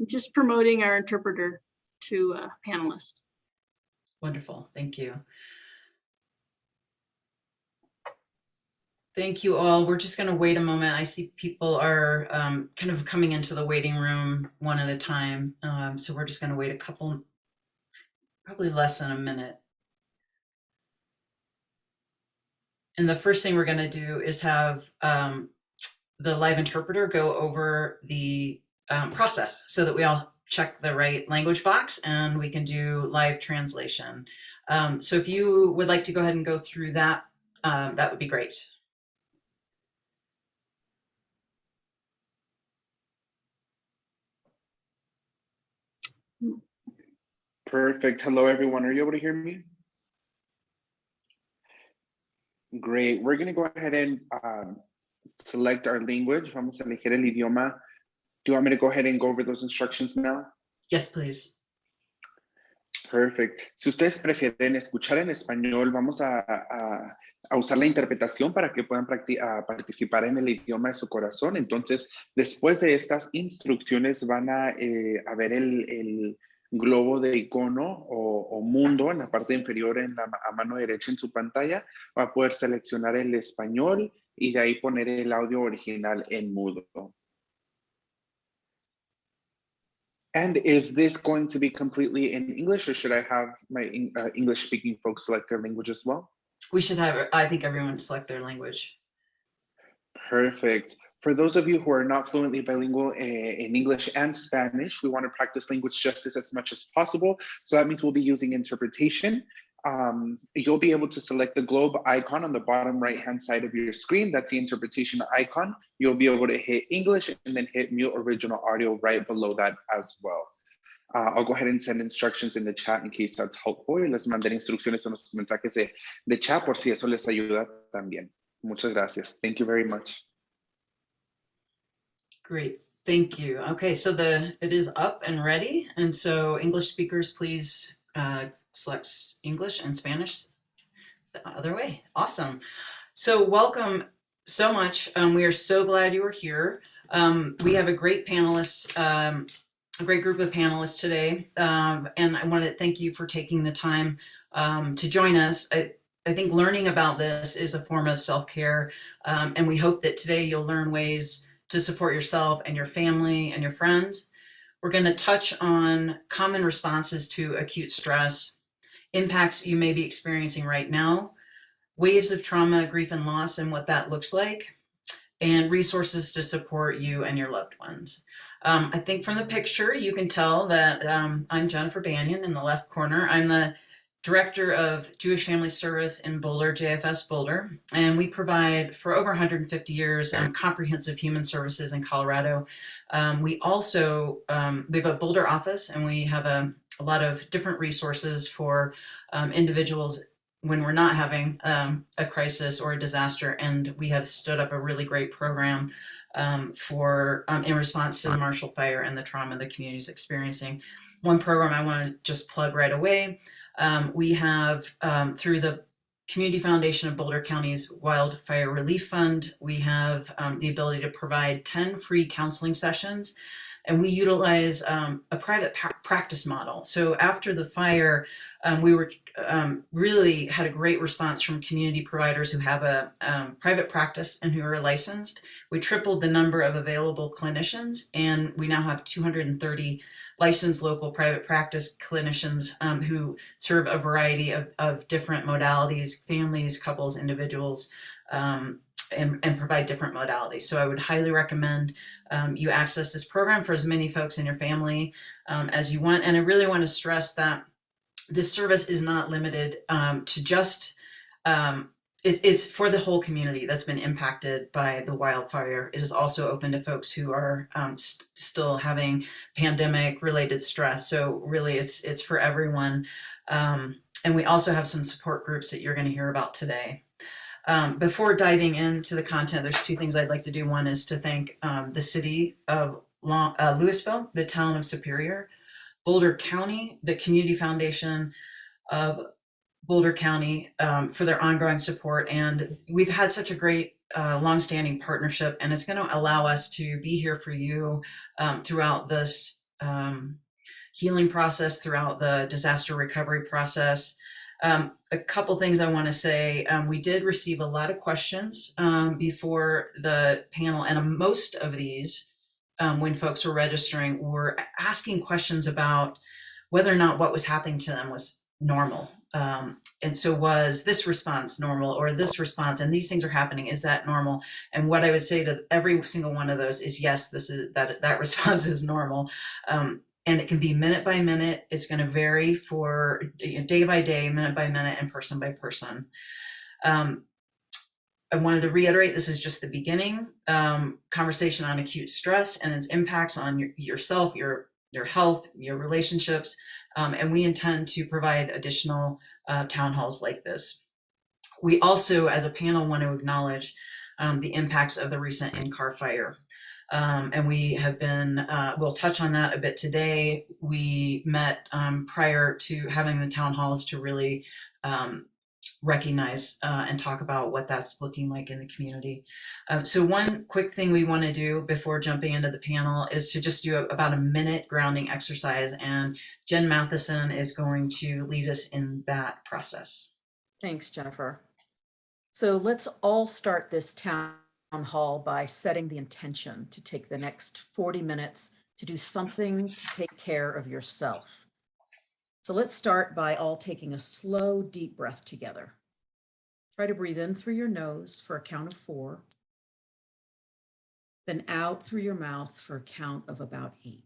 just promoting our interpreter to panelists. Wonderful, thank you. Thank you all. We're just going to wait a moment. I see people are kind of coming into the waiting room one at a time. So we're just going to wait a couple, probably less than a minute. And the first thing we're going to do is have the live interpreter go over the process so that we all check the right language box and we can do live translation. So if you would like to go ahead and go through that, that would be great. Perfect. Hello, everyone. Are you able to hear me? Great. We're going to go ahead and select our language. Vamos a elegir el idioma. Do you want me to go ahead and go over those instructions now? Yes, please. Perfect. Si ustedes prefieren escuchar en español, vamos a usar la interpretación para que puedan participar en el idioma de su corazón. Entonces, después de estas instrucciones van a ver el globo de icono o mundo en la parte inferior a mano derecha en su pantalla. Va a poder seleccionar el español y de ahí poner el audio original en mudo. And is this going to be completely in English, or should I have my English-speaking folks select their language as well? We should have, I think, everyone select their language. Perfect. For those of you who are not fluently bilingual in English and Spanish, we want to practice language justice as much as possible. So that means we'll be using interpretation. You'll be able to select the globe icon on the bottom right-hand side of your screen. That's the interpretation icon. You'll be able to hit English and then hit mute original audio right below that as well. I'll go ahead and send instructions in the chat in case that's helpful. Y les mandaré instrucciones en los mensajes de chat por si eso les ayuda también. Muchas gracias. Thank you very much. Great, thank you. Okay, so it is up and ready. And so English speakers, please select English and Spanish the other way. Awesome. So welcome so much. We are so glad you are here. We have a great panelist, a great group of panelists today. And I want to thank you for taking the time to join us. I think learning about this is a form of self-care. And we hope that today you'll learn ways to support yourself and your family and your friends. We're going to touch on common responses to acute stress, impacts you may be experiencing right now, waves of trauma, grief, and loss, and what that looks like, and resources to support you and your loved ones. I think from the picture, you can tell that I'm Jennifer Banyan in the left corner. I'm the Director of Jewish Family Service in Boulder, JFS Boulder, and we provide for over 150 years comprehensive human services in Colorado. We also we have a Boulder office, and we have a lot of different resources for individuals when we're not having a crisis or a disaster, and we have stood up a really great program for in response to the Marshall Fire and the trauma the community is experiencing. One program I want to just plug right away. We have, through the Community Foundation of Boulder County's Wildfire Relief Fund, we have the ability to provide 10 free counseling sessions, and we utilize a private practice model. So after the fire, we were really had a great response from community providers who have a private practice and who are licensed. We tripled the number of available clinicians, and we now have 230 licensed local private practice clinicians who serve a variety of different modalities, families, couples, individuals, and provide different modalities. So I would highly recommend you access this program for as many folks in your family as you want. And I really want to stress that this service is not limited to just it's for the whole community that's been impacted by the wildfire. It is also open to folks who are still having pandemic-related stress. So really, it's for everyone. And we also have some support groups that you're going to hear about today. Before diving into the content, there's two things I'd like to do. One is to thank the city of Louisville, the town of Superior, Boulder County, the Community Foundation of Boulder County for their ongoing support. And we've had such a great longstanding partnership, and it's going to allow us to be here for you throughout this healing process throughout the disaster recovery process. A couple things I want to say. We did receive a lot of questions before the panel, and most of these, when folks were registering, were asking questions about whether or not what was happening to them was normal. And so was this response normal, or this response, and these things are happening, is that normal? And what I would say to every single one of those is, yes, this is that response is normal. And it can be minute by minute. It's going to vary for day by day, minute by minute, and person by person. I wanted to reiterate, this is just the beginning. Conversation on acute stress and its impacts on yourself, your health, your relationships. And we intend to provide additional town halls like this. We also, as a panel, want to acknowledge the impacts of the recent in-car fire. And we have been, we'll touch on that a bit today. We met prior to having the town halls to really recognize and talk about what that's looking like in the community. So one quick thing we want to do before jumping into the panel is to just do about a minute grounding exercise, and Jen Matheson is going to lead us in that process. Thanks, Jennifer. So let's all start this town hall by setting the intention to take the next 40 minutes to do something to take care of yourself. So let's start by all taking a slow, deep breath together. Try to breathe in through your nose for a count of 4, then out through your mouth for a count of about 8.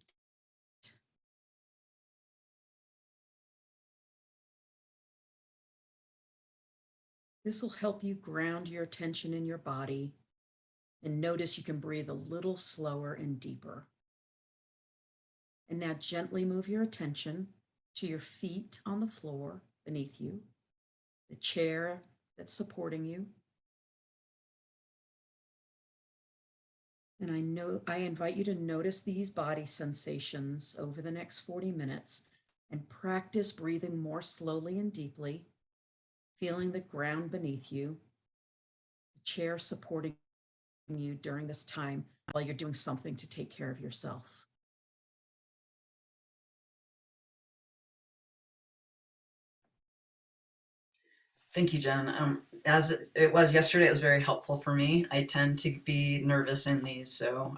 This will help you ground your attention in your body and notice you can breathe a little slower and deeper. And now gently move your attention to your feet on the floor beneath you, the chair that's supporting you. And I invite you to notice these body sensations over the next 40 minutes and practice breathing more slowly and deeply, feeling the ground beneath you, the chair supporting you during this time while you're doing something to take care of yourself. Thank you, Jen. As it was yesterday, it was very helpful for me. I tend to be nervous in these, so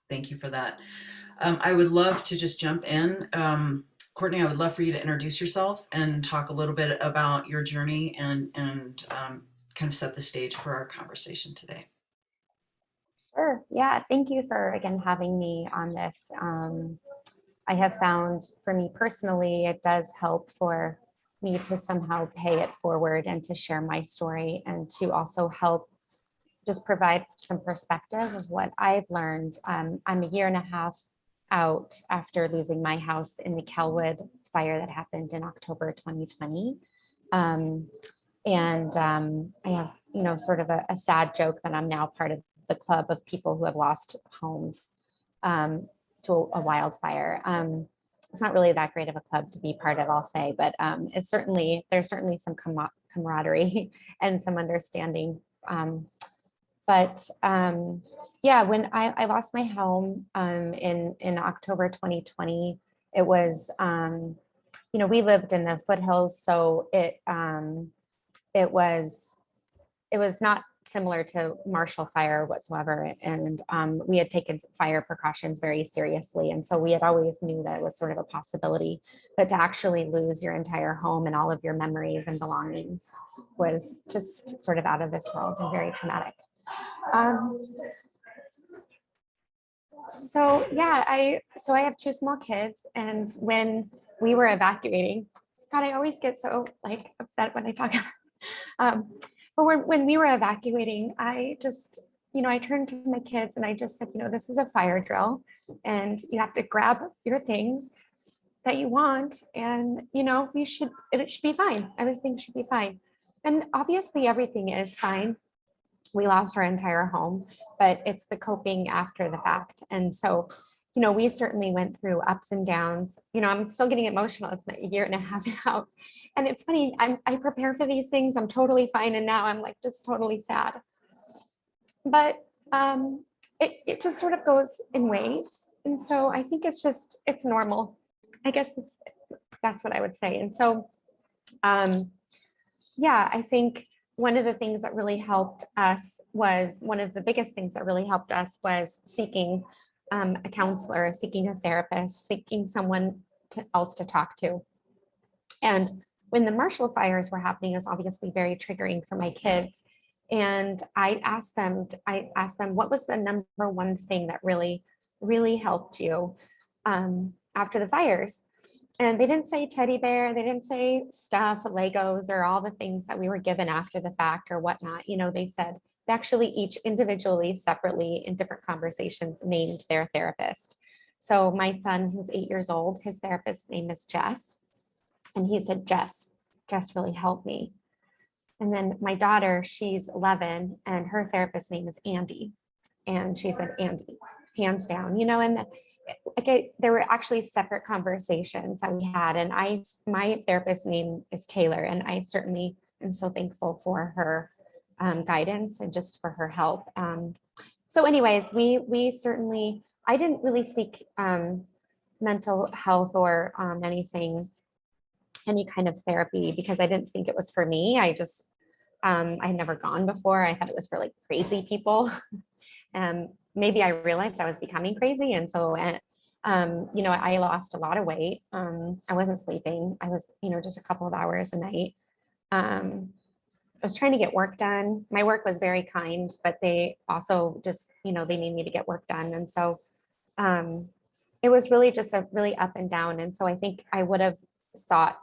thank you for that. I would love to just jump in. Courtney, I would love for you to introduce yourself and talk a little bit about your journey and kind of set the stage for our conversation today. Sure. Yeah. Thank you for, again, having me on this. I have found, for me personally, it does help for me to somehow pay it forward and to share my story, and to also help just provide some perspective of what I've learned. I'm a year and a half out after losing my house in the Calwood fire that happened in October 2020. I have, sort of a sad joke that I'm now part of the club of people who have lost homes to a wildfire. It's not really that great of a club to be part of, I'll say, but there's certainly some camaraderie and some understanding. Yeah, when I lost my home in October 2020, it was, we lived in the foothills, so it was not similar to Marshall Fire whatsoever. And we had taken fire precautions very seriously. And so we had always knew that it was sort of a possibility, but to actually lose your entire home and all of your memories and belongings was just sort of out of this world and very traumatic. So yeah, I have 2 small kids, and when we were evacuating, God, I always get so upset when I talk about but when we were evacuating, I just, I turned to my kids and I just said, this is a fire drill, and you have to grab your things that you want, and it should be fine. Everything should be fine. And obviously everything is fine. We lost our entire home, but it's the coping after the fact. And so, we certainly went through ups and downs. I'm still getting emotional. It's a year and a half out. And it's funny, I prepare for these things. I'm totally fine. And now I'm just totally sad. But it just sort of goes in waves. And so I think it's normal. I guess that's what I would say. And so, yeah, I think one of the things that really helped us was one of the biggest things that really helped us was seeking a counselor, seeking a therapist, seeking someone else to talk to. And when the Marshall fires were happening, it was obviously very triggering for my kids. And I asked them, what was the number one thing that really, really helped you after the fires? And they didn't say teddy bear, they didn't say stuff, Legos, or all the things that we were given after the fact or whatnot. You know, they said they actually each individually, separately in different conversations named their therapist. So my son, who's 8 years old, his therapist's name is Jess. And he said, Jess really helped me. And then my daughter, she's 11, and her therapist's name is Andy. And she said, Andy, hands down, you know, and there were actually separate conversations that we had. And my therapist's name is Taylor, and I certainly am so thankful for her guidance and just for her help. So anyways, we certainly, I didn't really seek mental health or any kind of therapy because I didn't think it was for me. I had never gone before. I thought it was for like crazy people. Maybe I realized I was becoming crazy. And so, you know, I lost a lot of weight. I wasn't sleeping. I was, you know, just a couple of hours a night. I was trying to get work done. My work was very kind, but they also just, you know, they need me to get work done. And so it was really just a really up and down. And so I think I would have sought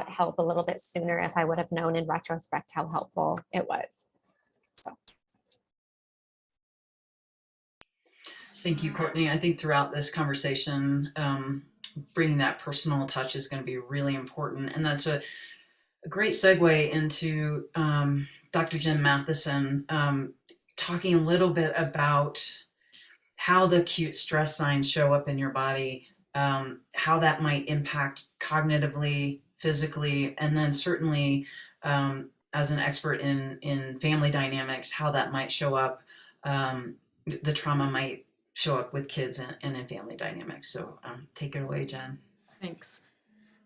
help a little bit sooner if I would have known in retrospect how helpful it was. So. Thank you, Courtney. I think throughout this conversation, bringing that personal touch is going to be really important. And that's a great segue into Dr. Jen Matheson talking a little bit about how the acute stress signs show up in your body, how that might impact cognitively, physically, and then certainly as an expert in family dynamics, how that might show up, the trauma might show up with kids and in family dynamics. So take it away, Jen. Thanks.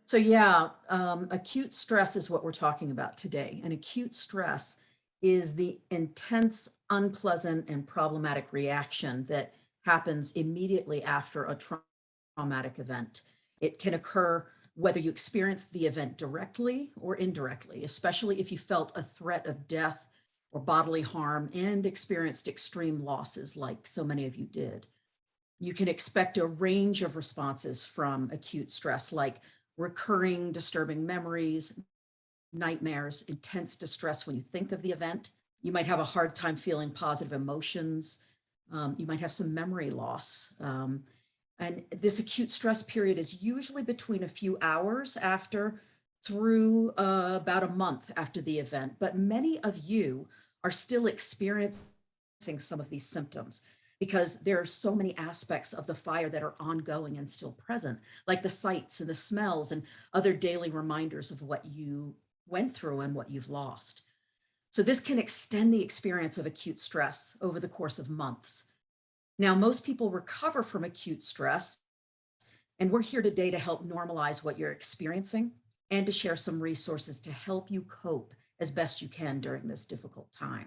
So yeah, acute stress is what we're talking about today. And acute stress is the intense, unpleasant, and problematic reaction that happens immediately after a traumatic event. It can occur whether you experience the event directly or indirectly, especially if you felt a threat of death or bodily harm and experienced extreme losses like so many of you did. You can expect a range of responses from acute stress, like recurring disturbing memories, nightmares, intense distress when you think of the event. You might have a hard time feeling positive emotions. You might have some memory loss. And this acute stress period is usually between a few hours after through about a month after the event. But many of you are still experiencing some of these symptoms because there are so many aspects of the fire that are ongoing and still present, like the sights and the smells and other daily reminders of what you went through and what you've lost. So this can extend the experience of acute stress over the course of months. Now, most people recover from acute stress, and we're here today to help normalize what you're experiencing and to share some resources to help you cope as best you can during this difficult time.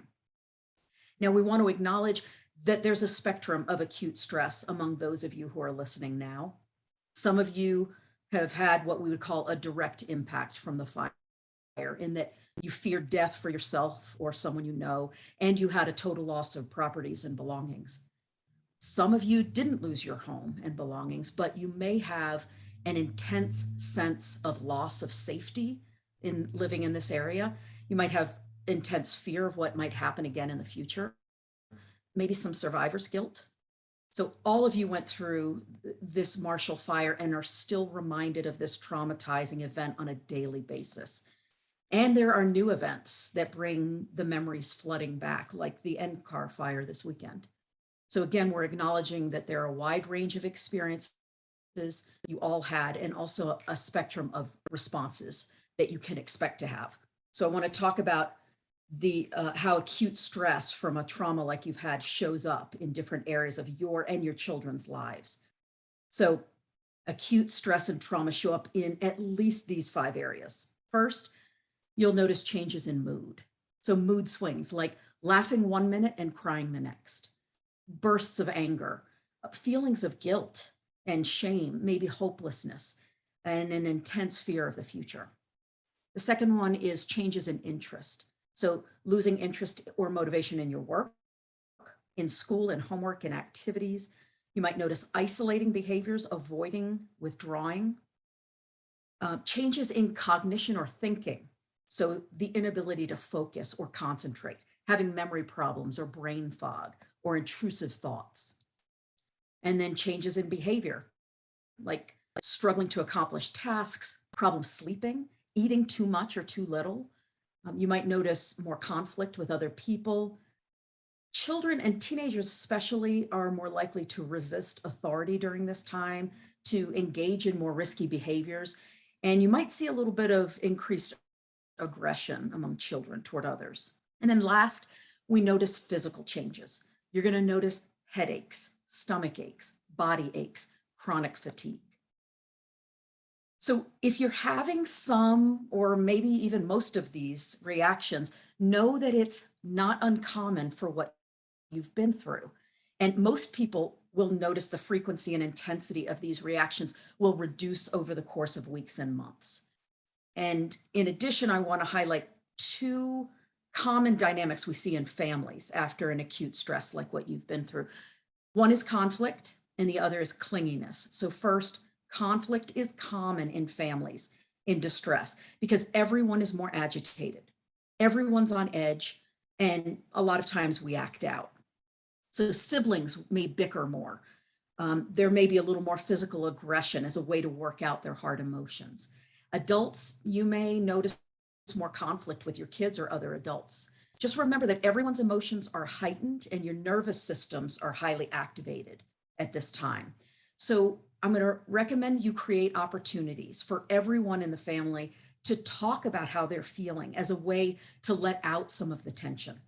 Now, we want to acknowledge that there's a spectrum of acute stress among those of you who are listening now. Some of you have had what we would call a direct impact from the fire, in that you feared death for yourself or someone you know, and you had a total loss of properties and belongings. Some of you didn't lose your home and belongings, but you may have an intense sense of loss of safety in living in this area. You might have intense fear of what might happen again in the future, maybe some survivor's guilt. So all of you went through this Marshall fire and are still reminded of this traumatizing event on a daily basis. And there are new events that bring the memories flooding back, like the NCAR fire this weekend. So again, we're acknowledging that there are a wide range of experiences you all had, and also a spectrum of responses that you can expect to have. So I want to talk about the how acute stress from a trauma like you've had shows up in different areas of your and your children's lives. So acute stress and trauma show up in at least these 5 areas. First, you'll notice changes in mood. So mood swings like laughing 1 minute and crying the next, bursts of anger, feelings of guilt and shame, maybe hopelessness, and an intense fear of the future. The second one is changes in interest. So losing interest or motivation in your work, in school and homework and activities. You might notice isolating behaviors, avoiding, withdrawing. Changes in cognition or thinking. So the inability to focus or concentrate, having memory problems or brain fog or intrusive thoughts. And then changes in behavior, like struggling to accomplish tasks, problem sleeping, eating too much or too little. You might notice more conflict with other people. Children and teenagers especially are more likely to resist authority during this time, to engage in more risky behaviors. And you might see a little bit of increased aggression among children toward others. And then last, we notice physical changes. You're going to notice headaches, stomach aches, body aches, chronic fatigue. So if you're having some or maybe even most of these reactions, know that it's not uncommon for what you've been through. And most people will notice the frequency and intensity of these reactions will reduce over the course of weeks and months. And in addition, I want to highlight 2 common dynamics we see in families after an acute stress like what you've been through. One is conflict and the other is clinginess. So first, conflict is common in families in distress because everyone is more agitated. Everyone's on edge, and a lot of times we act out. So siblings may bicker more. There may be a little more physical aggression as a way to work out their hard emotions. Adults, you may notice more conflict with your kids or other adults. Just remember that everyone's emotions are heightened and your nervous systems are highly activated at this time. So I'm going to recommend you create opportunities for everyone in the family to talk about how they're feeling as a way to let out some of the tension.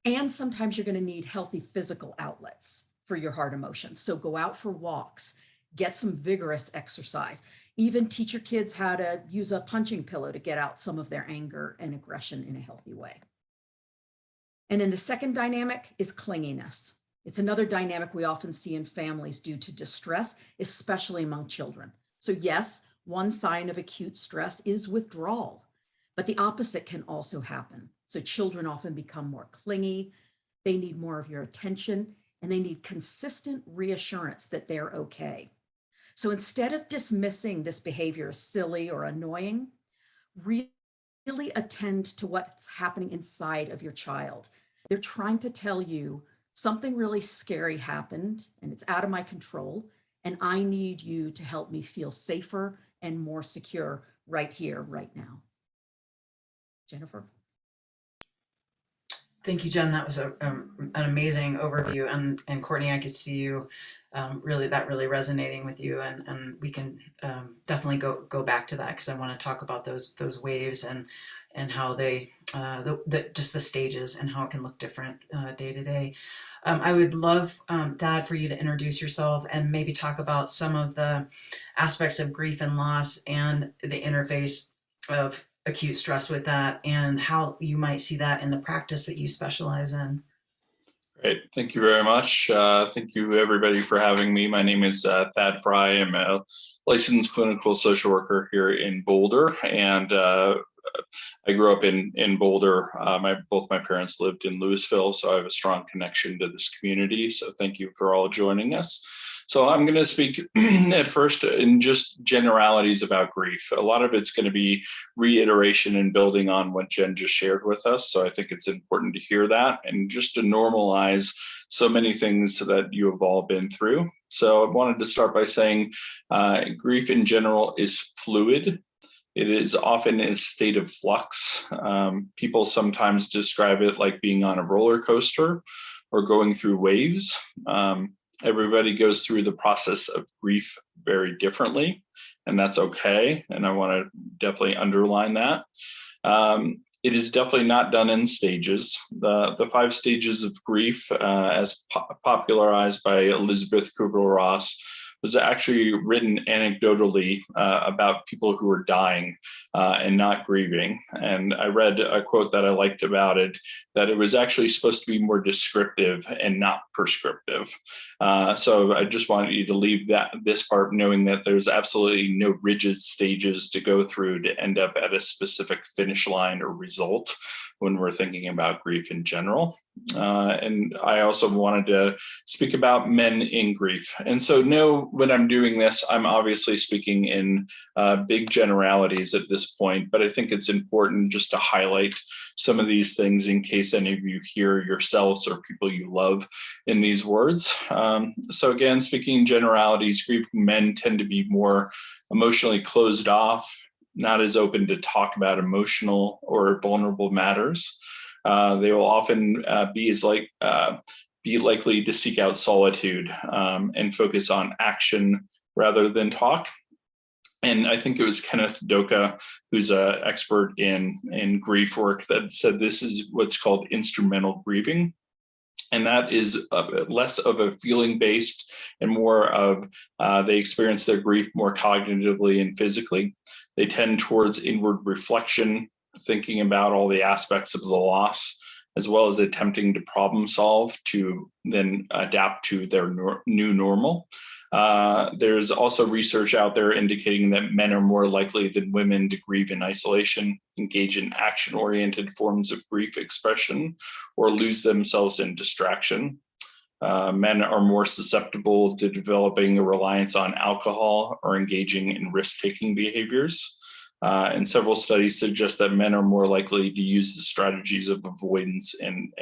And sometimes you're going to need healthy physical outlets for your hard emotions. So go out for walks, get some vigorous exercise, even teach your kids how to use a punching pillow to get out some of their anger and aggression in a healthy way. And then the second dynamic is clinginess. It's another dynamic we often see in families due to distress, especially among children. So yes, one sign of acute stress is withdrawal, but the opposite can also happen. So children often become more clingy, they need more of your attention, and they need consistent reassurance that they're okay. So instead of dismissing this behavior as silly or annoying, really attend to what's happening inside of your child. They're trying to tell you something really scary happened and it's out of my control, and I need you to help me feel safer and more secure right here, right now. Jennifer. Thank you, Jen. That was an amazing overview. And Courtney, I could see you really resonating with you, and we can definitely go back to that because I want to talk about those waves and how they just the stages and how it can look different day to day. I would love, Dad, for you to introduce yourself and maybe talk about some of the aspects of grief and loss and the interface of acute stress with that and how you might see that in the practice that you specialize in. Great. Thank you very much. Thank you, everybody, for having me. My name is Thad Fry. I'm a licensed clinical social worker here in Boulder, and I grew up in Boulder. Both my parents lived in Louisville, so I have a strong connection to this community. So thank you for all joining us. So I'm going to speak at first in just generalities about grief. A lot of it's going to be reiteration and building on what Jen just shared with us. So I think it's important to hear that and just to normalize so many things that you have all been through. So I wanted to start by saying grief in general is fluid. It is often in a state of flux. People sometimes describe it like being on a roller coaster or going through waves. Everybody goes through the process of grief very differently, and that's okay. And I want to definitely underline that. It is definitely not done in stages. The 5 stages of grief, as popularized by Elizabeth Kubler-Ross, was actually written anecdotally about people who were dying and not grieving. And I read a quote that I liked about it, that it was actually supposed to be more descriptive and not prescriptive. So I just wanted you to leave this part knowing that there's absolutely no rigid stages to go through to end up at a specific finish line or result when we're thinking about grief in general. And I also wanted to speak about men in grief. And so know when I'm doing this, I'm obviously speaking in big generalities at this point, but I think it's important just to highlight some of these things in case any of you hear yourselves or people you love in these words. So again, speaking in generalities, grieving men tend to be more emotionally closed off, not as open to talk about emotional or vulnerable matters. They will often be likely to seek out solitude and focus on action rather than talk. And I think it was Kenneth Doka, who's an expert in grief work, that said this is what's called instrumental grieving. And that is less of a feeling based and more of they experience their grief more cognitively and physically. They tend towards inward reflection, thinking about all the aspects of the loss, as well as attempting to problem solve to then adapt to their new normal. There's also research out there indicating that men are more likely than women to grieve in isolation, engage in action-oriented forms of grief expression, or lose themselves in distraction. Men are more susceptible to developing a reliance on alcohol or engaging in risk-taking behaviors. And several studies suggest that men are more likely to use the strategies of avoidance and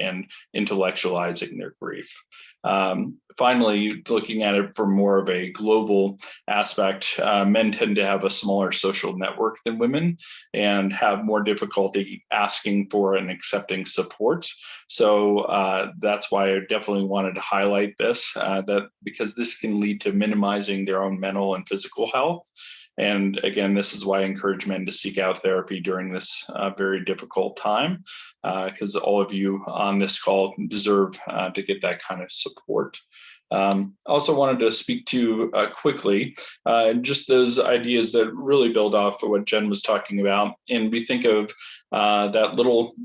intellectualizing their grief. Finally, looking at it from more of a global aspect, men tend to have a smaller social network than women and have more difficulty asking for and accepting support. So that's why I definitely wanted to highlight this, because this can lead to minimizing their own mental and physical health. And again, this is why I encourage men to seek out therapy during this very difficult time, because all of you on this call deserve to get that kind of support. Also wanted to speak to quickly just those ideas that really build off of what Jen was talking about. And we think of that little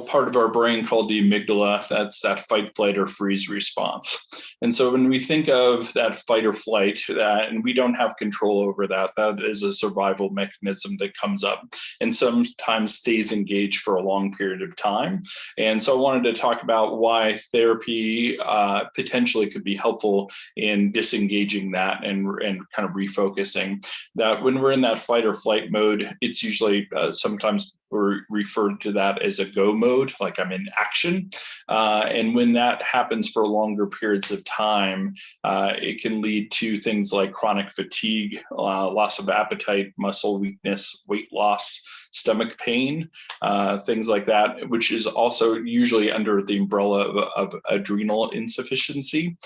part of our brain called the amygdala. That's that fight, flight, or freeze response. And so when we think of that fight or flight, and we don't have control over that, that is a survival mechanism that comes up and sometimes stays engaged for a long period of time. And so I wanted to talk about why therapy potentially could be helpful in disengaging that and kind of refocusing. That when we're in that fight or flight mode, it's usually sometimes we're referred to that as a go mode, like I'm in action. And when that happens for longer periods of time, it can lead to things like chronic fatigue, loss of appetite, muscle weakness, weight loss, stomach pain, things like that, which is also usually under the umbrella of adrenal insufficiency.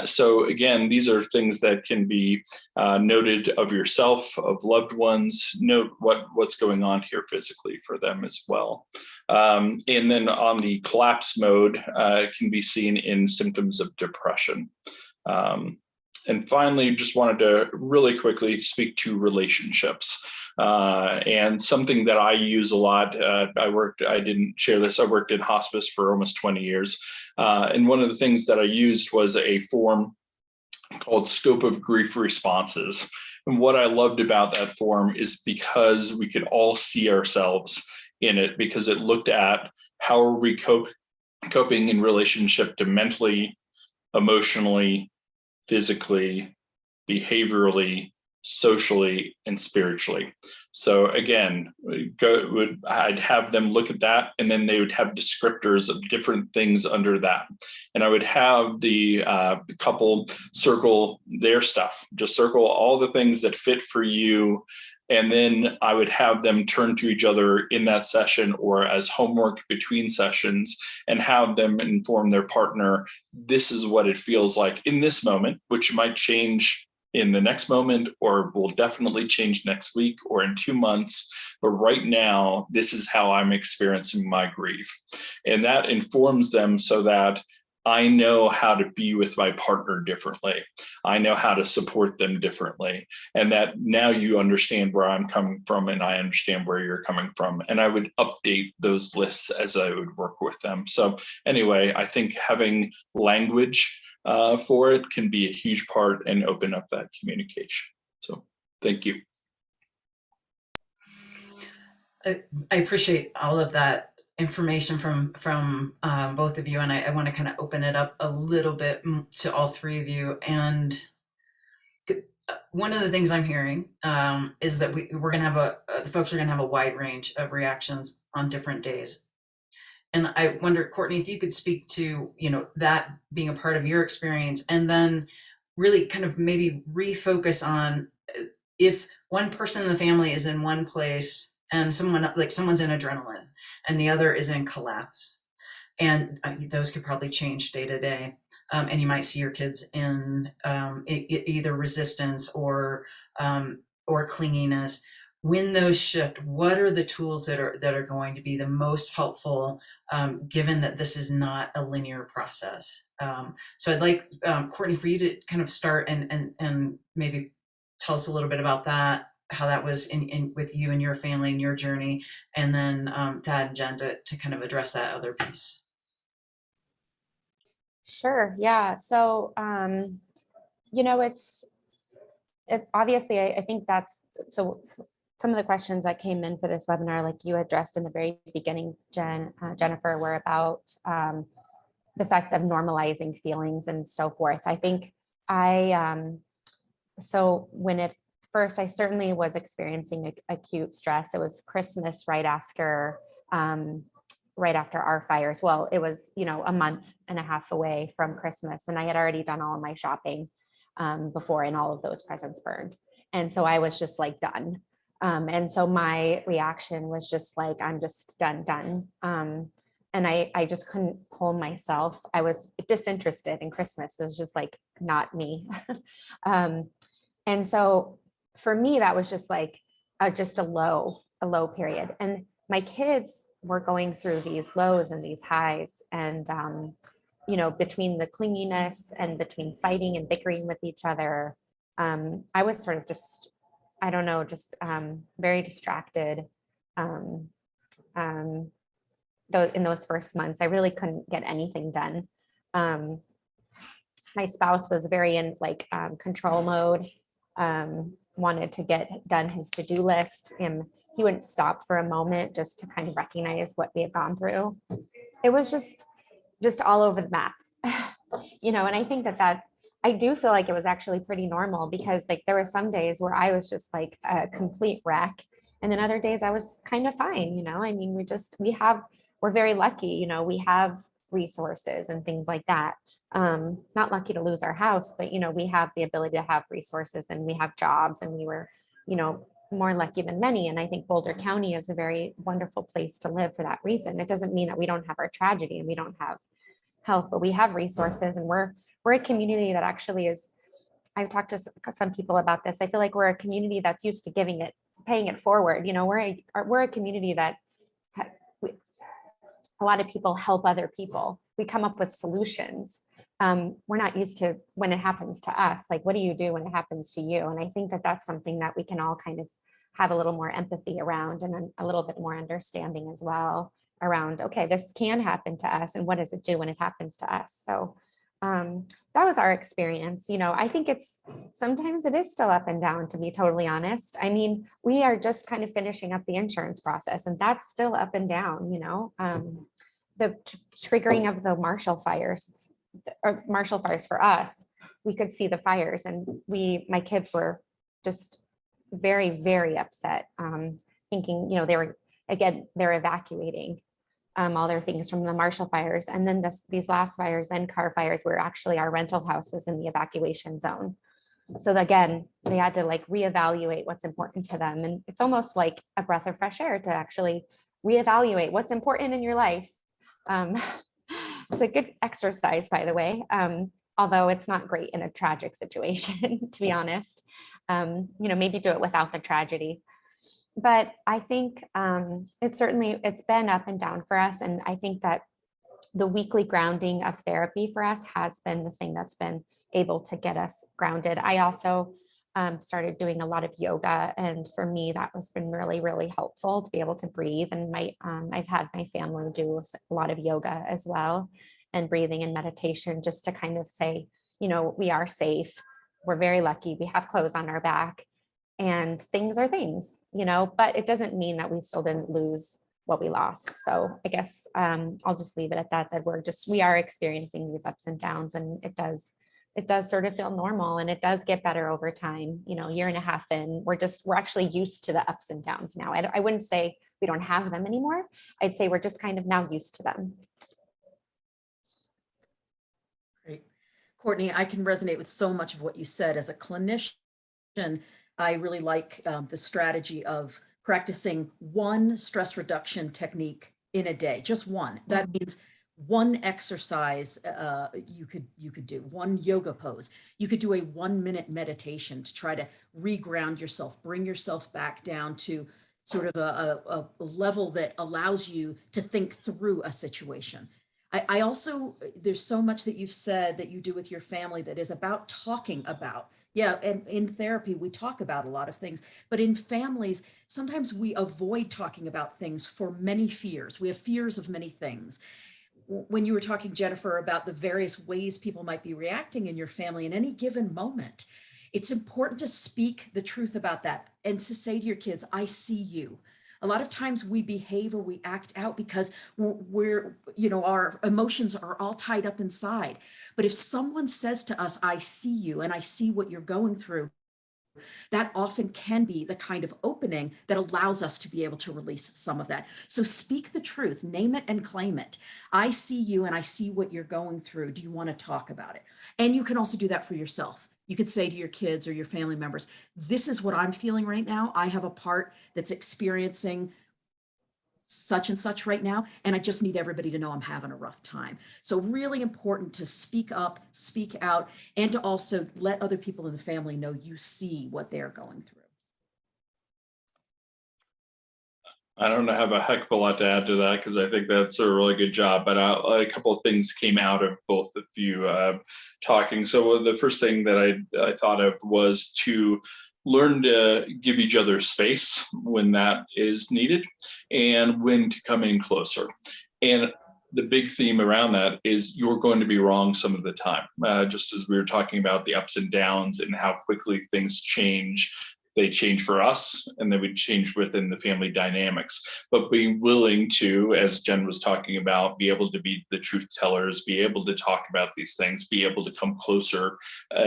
So again, these are things that can be noted of yourself, of loved ones, note what's going on here physically for them as well. And then on the collapse mode, it can be seen in symptoms of depression. And finally, just wanted to really quickly speak to relationships. And something that I use a lot, I didn't share this, I worked in hospice for almost 20 years. And one of the things that I used was a form called Scope of Grief Responses. And what I loved about that form is because we could all see ourselves in it, because it looked at how are we coping in relationship to mentally, emotionally, physically, behaviorally, socially, and spiritually. So again, I'd have them look at that, and then they would have descriptors of different things under that. And I would have the couple circle their stuff, just circle all the things that fit for you. And then I would have them turn to each other in that session or as homework between sessions and have them inform their partner, this is what it feels like in this moment, which might change in the next moment, or will definitely change next week or in 2 months. But right now, this is how I'm experiencing my grief. And that informs them so that I know how to be with my partner differently. I know how to support them differently. And that now you understand where I'm coming from and I understand where you're coming from. And I would update those lists as I would work with them. So anyway, I think having language for it can be a huge part and open up that communication. So thank you. I appreciate all of that information from both of you, and I want to kind of open it up a little bit to all three of you. And one of the things I'm hearing is that we're going to have the folks are going to have a wide range of reactions on different days. And I wonder, Courtney, if you could speak to, that being a part of your experience, and then really kind of maybe refocus on if one person in the family is in one place and someone's in adrenaline and the other is in collapse. And those could probably change day to day. And you might see your kids in either resistance or clinginess. When those shift, what are the tools that are going to be the most helpful, given that this is not a linear process? So I'd like, Courtney, for you to kind of start and maybe tell us a little bit about that, how that was in with you and your family and your journey, and then Thad and Jen to kind of address that other piece. Sure. Yeah. So, obviously, I think that's, so some of the questions that came in for this webinar, like you addressed in the very beginning, Jennifer, were about the fact of normalizing feelings and so forth. I think so when at first I certainly was experiencing acute stress. It was Christmas right after our fires. Well, it was, a month and a half away from Christmas, and I had already done all of my shopping before, and all of those presents burned. And so I was just like done. And so my reaction was just like, I'm just done. And I just couldn't pull myself. I was disinterested in Christmas. It was just like, not me. And so for me, that was just like, just a low period. And my kids were going through these lows and these highs, and between the clinginess and between fighting and bickering with each other, I was sort of just, I don't know, just very distracted. In those first months, I really couldn't get anything done. My spouse was very in control mode, wanted to get done his to-do list, and he wouldn't stop for a moment just to kind of recognize what we had gone through. It was just all over the map, and I think that I do feel like it was actually pretty normal, because there were some days where I was just like a complete wreck. And then other days I was kind of fine, I mean, we're very lucky, we have resources and things like that. Not lucky to lose our house, but, we have the ability to have resources, and we have jobs, and we were, more lucky than many. And I think Boulder County is a very wonderful place to live for that reason. It doesn't mean that we don't have our tragedy and we don't have health, but we have resources, and we're a community that actually is, I've talked to some people about this. I feel like we're a community that's used to paying it forward. We're a community that a lot of people help other people. We come up with solutions. We're not used to when it happens to us, like, what do you do when it happens to you? And I think that that's something that we can all kind of have a little more empathy around, and a little bit more understanding as well around, okay, this can happen to us, and what does it do when it happens to us? So that was our experience. I think sometimes it is still up and down, to be totally honest. I mean, we are just kind of finishing up the insurance process, and that's still up and down. The triggering of the Marshall fires for us, we could see the fires, and my kids were just very, very upset, thinking, they're evacuating all their things from the Marshall fires. And then these last fires, then Carr fires, where actually our rental house was in the evacuation zone. So again, they had to reevaluate what's important to them. And it's almost like a breath of fresh air to actually reevaluate what's important in your life. It's a good exercise, by the way. although it's not great in a tragic situation, to be honest. Maybe do it without the tragedy. But I think it's been up and down for us. And I think that the weekly grounding of therapy for us has been the thing that's been able to get us grounded. I also started doing a lot of yoga, and for me that has been really, really helpful to be able to breathe. And I've had my family do a lot of yoga as well, and breathing and meditation, just to kind of say, we are safe, we're very lucky, we have clothes on our back, and things are things, but it doesn't mean that we still didn't lose what we lost. So I guess I'll just leave it at that, we are experiencing these ups and downs, and it does sort of feel normal, and it does get better over time. Year and a half in, we're actually used to the ups and downs now. I wouldn't say we don't have them anymore. I'd say we're just kind of now used to them. Great. Courtney, I can resonate with so much of what you said. As a clinician, I really like the strategy of practicing one stress reduction technique in a day, just one. That means one exercise you could do, one yoga pose. You could do a 1-minute meditation to try to reground yourself, bring yourself back down to sort of a level that allows you to think through a situation. I also, there's so much that you've said that you do with your family that is about talking about. Yeah, and in therapy, we talk about a lot of things, but in families, sometimes we avoid talking about things for many fears. We have fears of many things. When you were talking, Jennifer, about the various ways people might be reacting in your family in any given moment, it's important to speak the truth about that and to say to your kids, I see you. A lot of times we behave or we act out because our emotions are all tied up inside. But if someone says to us, I see you and I see what you're going through, that often can be the kind of opening that allows us to be able to release some of that. So speak the truth, name it and claim it. I see you and I see what you're going through. Do you want to talk about it? And you can also do that for yourself. You could say to your kids or your family members, this is what I'm feeling right now. I have a part that's experiencing such and such right now, and I just need everybody to know I'm having a rough time. So really important to speak up, speak out, and to also let other people in the family know you see what they're going through. I don't have a heck of a lot to add to that because I think that's a really good job. But a couple of things came out of both of you talking. So the first thing that I thought of was to learn to give each other space when that is needed and when to come in closer. And the big theme around that is you're going to be wrong some of the time. Just as we were talking about the ups and downs and how quickly things change. They change for us and then we change within the family dynamics, but being willing to, as Jen was talking about, be able to be the truth tellers, be able to talk about these things, be able to come closer,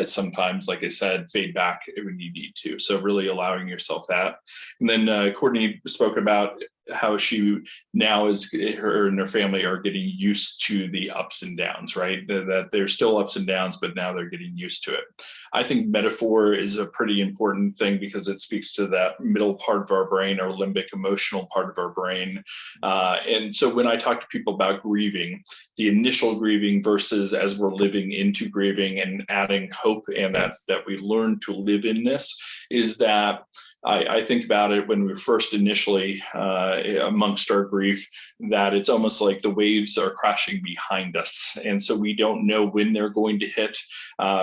sometimes, like I said, fade back when you need to. So really allowing yourself that. And then Courtney spoke about how she now is, her and her family are getting used to the ups and downs, right? That there's still ups and downs, but now they're getting used to it. I think metaphor is a pretty important thing because it speaks to that middle part of our brain, our limbic emotional part of our brain. And so when I talk to people about grieving, the initial grieving versus as we're living into grieving and adding hope and that we learn to live in this is that I think about it when we were first initially amongst our grief, that it's almost like the waves are crashing behind us. And so we don't know when they're going to hit.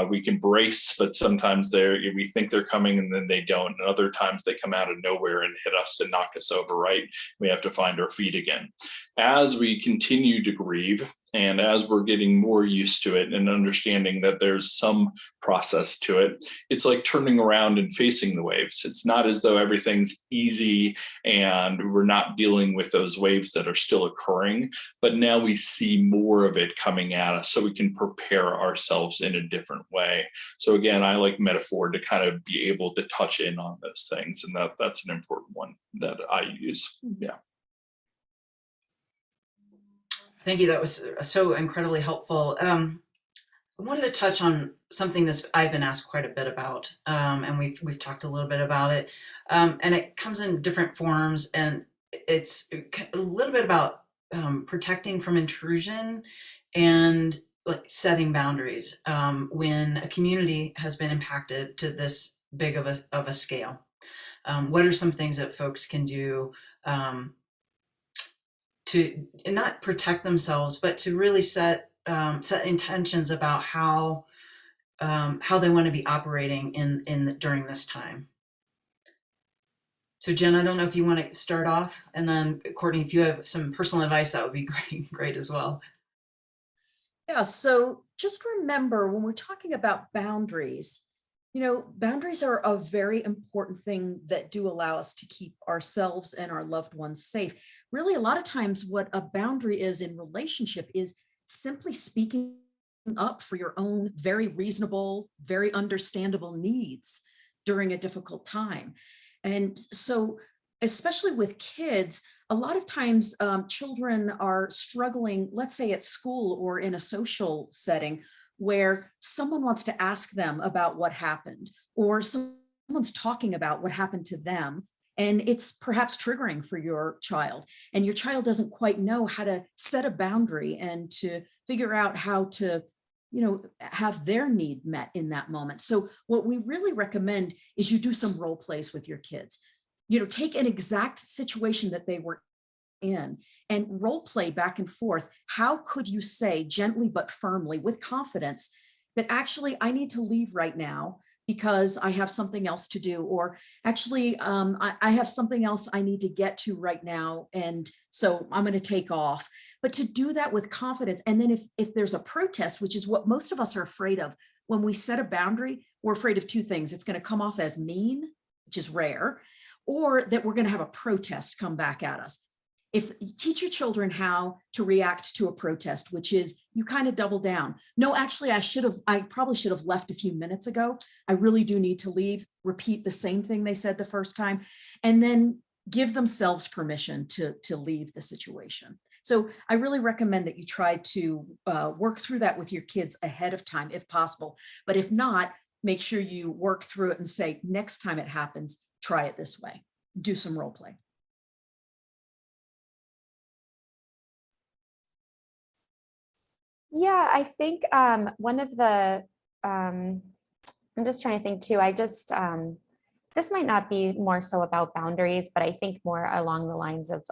We can brace, but sometimes we think they're coming and then they don't. And other times they come out of nowhere and hit us and knock us over, right? We have to find our feet again. As we continue to grieve, and as we're getting more used to it and understanding that there's some process to it, it's like turning around and facing the waves. It's not as though everything's easy and we're not dealing with those waves that are still occurring, but now we see more of it coming at us so we can prepare ourselves in a different way. So again, I like metaphor to kind of be able to touch in on those things, and that's an important one that I use. Yeah. Thank you. That was so incredibly helpful. I wanted to touch on something that I've been asked quite a bit about, and we've talked a little bit about it, and it comes in different forms, and it's a little bit about protecting from intrusion and like setting boundaries when a community has been impacted to this big of a scale? What are some things that folks can do to not protect themselves, but to really set intentions about how they want to be operating during this time? So Jen, I don't know if you want to start off, and then Courtney, if you have some personal advice, that would be great as well. Yeah, so just remember when we're talking about boundaries, boundaries are a very important thing that do allow us to keep ourselves and our loved ones safe. Really, a lot of times what a boundary is in relationship is simply speaking up for your own very reasonable, very understandable needs during a difficult time. And so, especially with kids, a lot of times children are struggling, let's say at school or in a social setting, where someone wants to ask them about what happened, or someone's talking about what happened to them. And it's perhaps triggering for your child, and your child doesn't quite know how to set a boundary and to figure out how to have their need met in that moment. So what we really recommend is you do some role plays with your kids. Take an exact situation that they were in and role play back and forth. How could you say gently but firmly with confidence that actually I need to leave right now because I have something else to do, or actually I have something else I need to get to right now, and so I'm going to take off. But to do that with confidence, and then if there's a protest, which is what most of us are afraid of, when we set a boundary, we're afraid of two things. It's going to come off as mean, which is rare, or that we're going to have a protest come back at us. If you teach your children how to react to a protest, which is you kind of double down. No, actually, I probably should have left a few minutes ago. I really do need to leave. Repeat the same thing they said the first time, and then give themselves permission to leave the situation. So I really recommend that you try to work through that with your kids ahead of time, if possible. But if not, make sure you work through it and say, next time it happens, try it this way. Do some role play. Yeah, I think one of the, I'm just trying to think too, this might not be more so about boundaries, but I think more along the lines of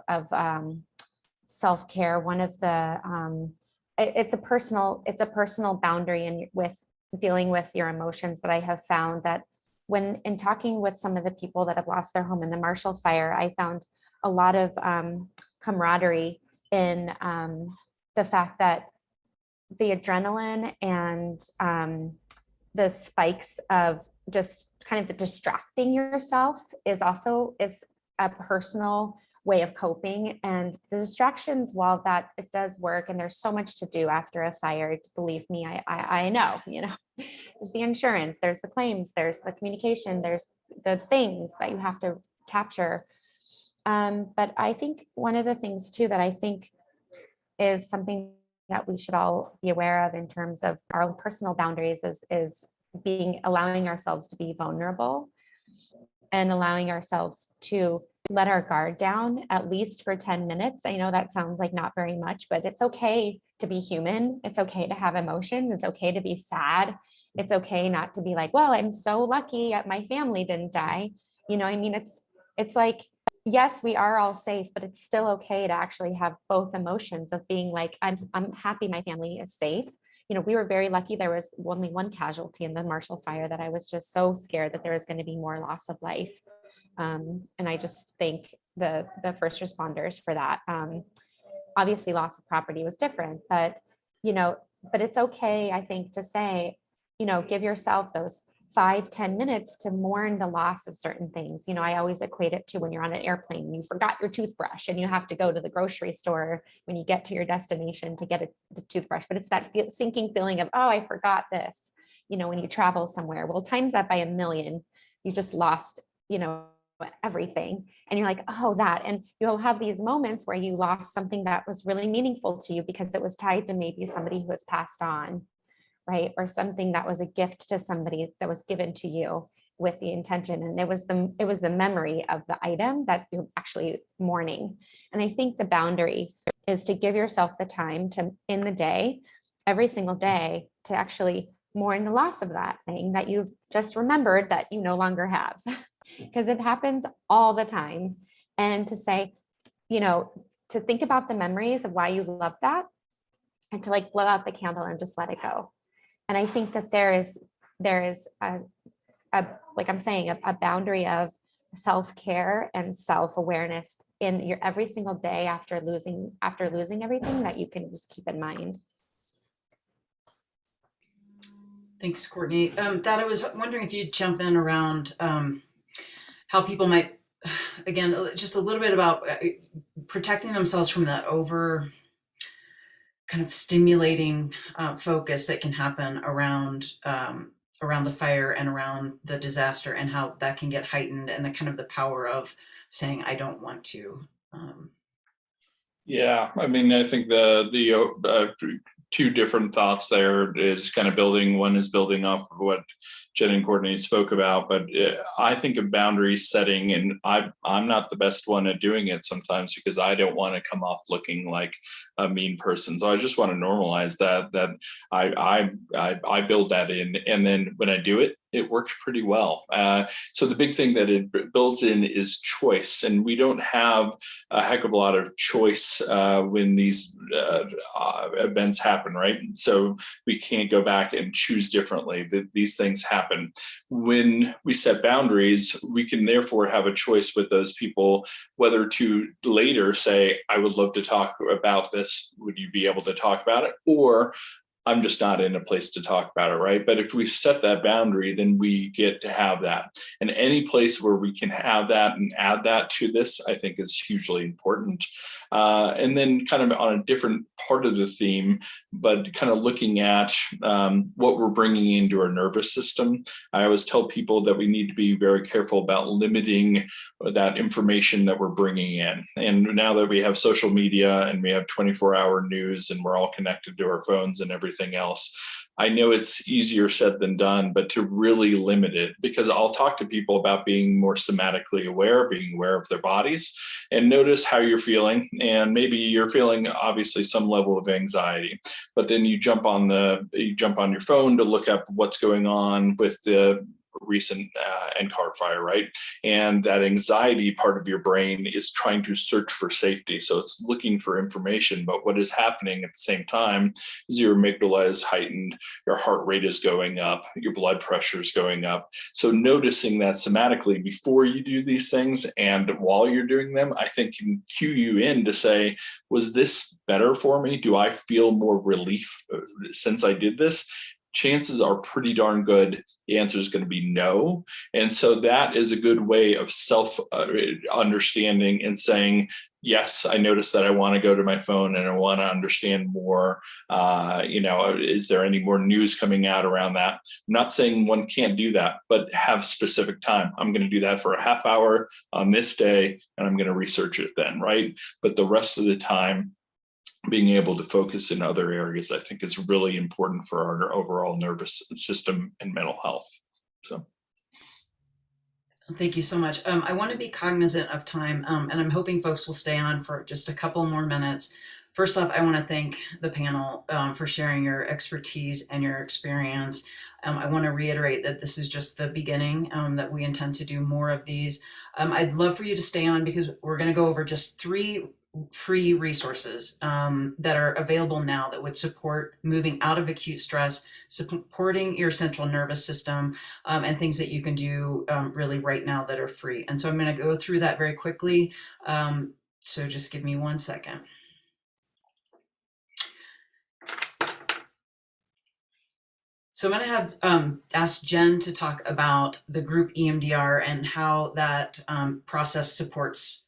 self-care. One of the, it's a personal boundary with dealing with your emotions that I have found that when in talking with some of the people that have lost their home in the Marshall Fire, I found a lot of camaraderie in the fact that the adrenaline and the spikes of just kind of the distracting yourself is a personal way of coping. And the distractions, while that it does work, and there's so much to do after a fire, believe me, I know, there's the insurance, there's the claims, there's the communication, there's the things that you have to capture. But I think one of the things too that I think is something that we should all be aware of in terms of our personal boundaries is allowing ourselves to be vulnerable and allowing ourselves to let our guard down at least for 10 minutes. I know that sounds like not very much, but it's okay to be human. It's okay to have emotions. It's okay to be sad. It's okay not to be like, well, I'm so lucky my family didn't die. It's like, yes, we are all safe, but it's still okay to actually have both emotions of being like, I'm happy my family is safe. We were very lucky. There was only one casualty in the Marshall Fire that I was just so scared that there was going to be more loss of life. And I just thank the first responders for that. Obviously loss of property was different, but it's okay, I think, to say, give yourself those 5-10 minutes to mourn the loss of certain things. I always equate it to when you're on an airplane and you forgot your toothbrush and you have to go to the grocery store when you get to your destination to get the toothbrush. But it's that sinking feeling of, oh, I forgot this, when you travel somewhere. Well, times that by 1,000,000, you just lost, everything. And you're like, oh, that. And you'll have these moments where you lost something that was really meaningful to you because it was tied to maybe somebody who has passed on. Right? Or something that was a gift to somebody that was given to you with the intention. And it was the memory of the item that you're actually mourning. And I think the boundary is to give yourself the time to, in the day, every single day to actually mourn the loss of that thing that you've just remembered that you no longer have, because it happens all the time. And to say, to think about the memories of why you love that, and to like blow out the candle and just let it go. And I think that there is like I'm saying, a boundary of self-care and self-awareness in your every single day after losing everything that you can just keep in mind. Thanks, Courtney. That I was wondering if you'd jump in around how people might, again, just a little bit about protecting themselves from the over kind of stimulating focus that can happen around the fire and around the disaster, and how that can get heightened, and the kind of the power of saying, I don't want to. Yeah, I mean, I think the two different thoughts there is kind of building. One is building off of what Jen and Courtney spoke about, but I think of boundary setting, and I'm not the best one at doing it sometimes, because I don't want to come off looking like a mean person. So I just want to normalize that I build that in, and then when I do it, it works pretty well. So the big thing that it builds in is choice, and we don't have a heck of a lot of choice when these events happen, right? So we can't go back and choose differently. These things happen. When we set boundaries, we can therefore have a choice with those people, whether to later say, I would love to talk about this. Would you be able to talk about it? Or I'm just not in a place to talk about it, right? But if we set that boundary, then we get to have that. And any place where we can have that and add that to this, I think is hugely important. And then kind of on a different part of the theme, but kind of looking at what we're bringing into our nervous system. I always tell people that we need to be very careful about limiting that information that we're bringing in. And now that we have social media and we have 24-hour news and we're all connected to our phones and everything else, I know it's easier said than done, but to really limit it, because I'll talk to people about being more somatically aware, being aware of their bodies, and notice how you're feeling. And maybe you're feeling obviously some level of anxiety, but then you jump on your phone to look up what's going on with the recent NCAR fire, right? And that anxiety part of your brain is trying to search for safety. So it's looking for information, but what is happening at the same time is your amygdala is heightened, your heart rate is going up, your blood pressure is going up. So noticing that somatically before you do these things and while you're doing them, I think can cue you in to say, was this better for me? Do I feel more relief since I did this? Chances are pretty darn good the answer is going to be no. And so that is a good way of self-understanding and saying, yes, I noticed that I want to go to my phone and I want to understand more. Is there any more news coming out around that? I'm not saying one can't do that, but have specific time. I'm going to do that for a half hour on this day, and I'm going to research it then, right? But the rest of the time, being able to focus in other areas, I think is really important for our overall nervous system and mental health. So. Thank you so much. I want to be cognizant of time, and I'm hoping folks will stay on for just a couple more minutes. First off, I want to thank the panel for sharing your expertise and your experience. I want to reiterate that this is just the beginning, that we intend to do more of these. I'd love for you to stay on, because we're going to go over just 3 free resources that are available now that would support moving out of acute stress, supporting your central nervous system, and things that you can do really right now that are free. And so I'm going to go through that very quickly. So just give me 1 second. So I'm going to have ask Jen to talk about the group EMDR and how that process supports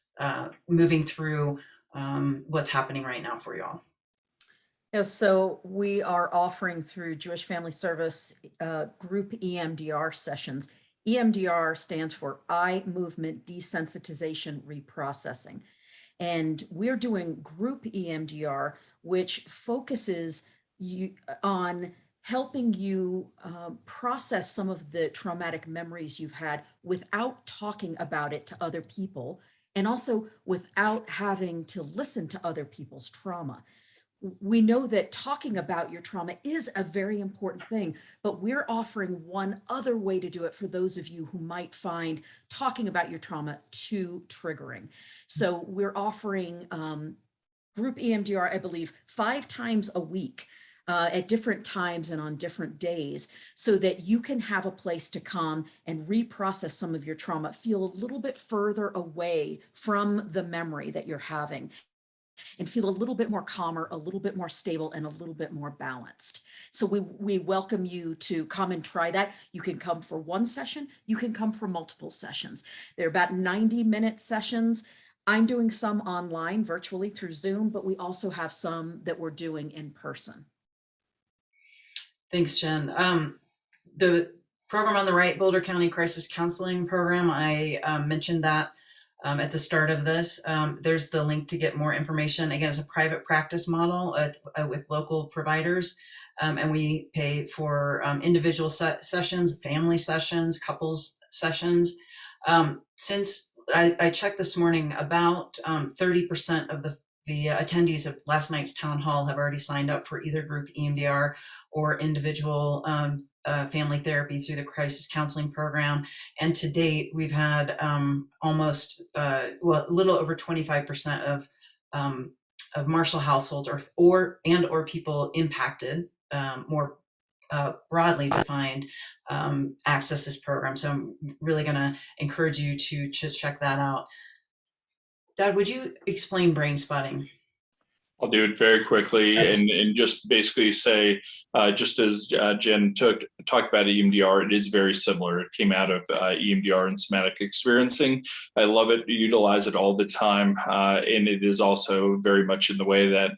moving through what's happening right now for y'all. Yes, so we are offering through Jewish Family Service group EMDR sessions. EMDR stands for Eye Movement Desensitization Reprocessing. And we're doing group EMDR, which focuses on helping you process some of the traumatic memories you've had without talking about it to other people, and also without having to listen to other people's trauma. we know that talking about your trauma is a very important thing, but we're offering one other way to do it for those of you who might find talking about your trauma too triggering. So we're offering group EMDR, I believe, 5 times a week at different times and on different days, so that you can have a place to come and reprocess some of your trauma, feel a little bit further away from the memory that you're having, and feel a little bit more calmer, a little bit more stable, and a little bit more balanced. So we welcome you to come and try that. You can come for one session, you can come for multiple sessions. They're about 90-minute sessions. I'm doing some online virtually through Zoom, but we also have some that we're doing in person. Thanks, Jen. The program on the right, Boulder County Crisis Counseling Program, I mentioned that at the start of this. There's the link to get more information. Again, it's a private practice model with local providers. And we pay for individual sessions, family sessions, couples sessions. Since I checked this morning, about 30% of the attendees of last night's town hall have already signed up for either group EMDR or individual family therapy through the crisis counseling program. And to date, we've had almost, a little over 25% of Marshall households or people impacted, more broadly defined, access this program. So I'm really going to encourage you to check that out. Dad, would you explain brain spotting? I'll do it very quickly and just basically say, just as Jen talked about EMDR, it is very similar. It came out of EMDR and somatic experiencing. I love it, utilize it all the time. And it is also very much in the way that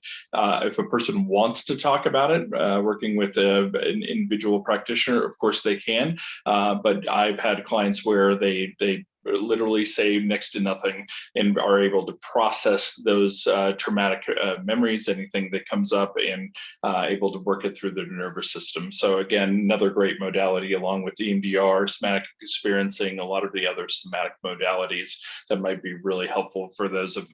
if a person wants to talk about it, working with an individual practitioner, of course they can. But I've had clients where they literally say next to nothing and are able to process those traumatic memories, anything that comes up, and able to work it through their nervous system. So again, another great modality along with EMDR, somatic experiencing, a lot of the other somatic modalities that might be really helpful for those of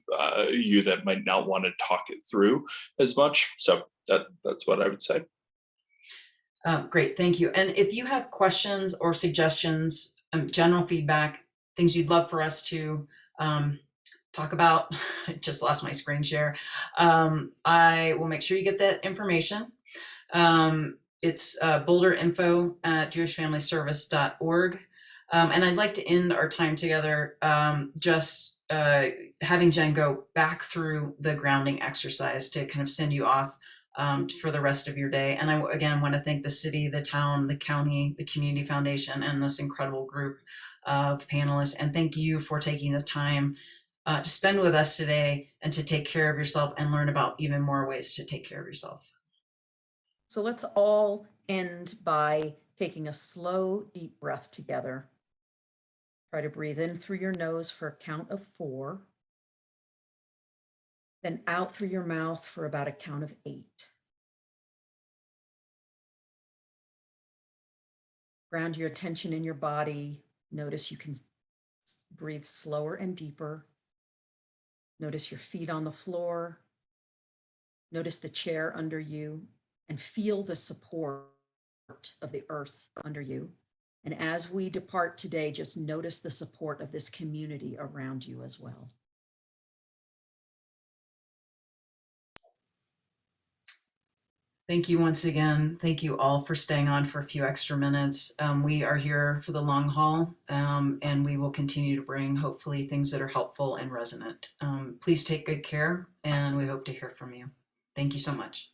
you that might not want to talk it through as much. So that's what I would say. Great, thank you. And if you have questions or suggestions, general feedback, things you'd love for us to talk about, I just lost my screen share. I will make sure you get that information. It's boulderinfo@jewishfamilyservice.org. And I'd like to end our time together just having Jen go back through the grounding exercise to kind of send you off for the rest of your day. And I, again, want to thank the city, the town, the county, the Community Foundation, and this incredible group of panelists. And thank you for taking the time to spend with us today and to take care of yourself and learn about even more ways to take care of yourself. So let's all end by taking a slow, deep breath together. Try to breathe in through your nose for a count of 4. Then out through your mouth for about a count of 8. Ground your attention in your body. Notice you can breathe slower and deeper. Notice your feet on the floor. Notice the chair under you and feel the support of the earth under you. And as we depart today, just notice the support of this community around you as well. Thank you once again. Thank you all for staying on for a few extra minutes. We are here for the long haul, and we will continue to bring hopefully things that are helpful and resonant. Please take good care, and we hope to hear from you. Thank you so much.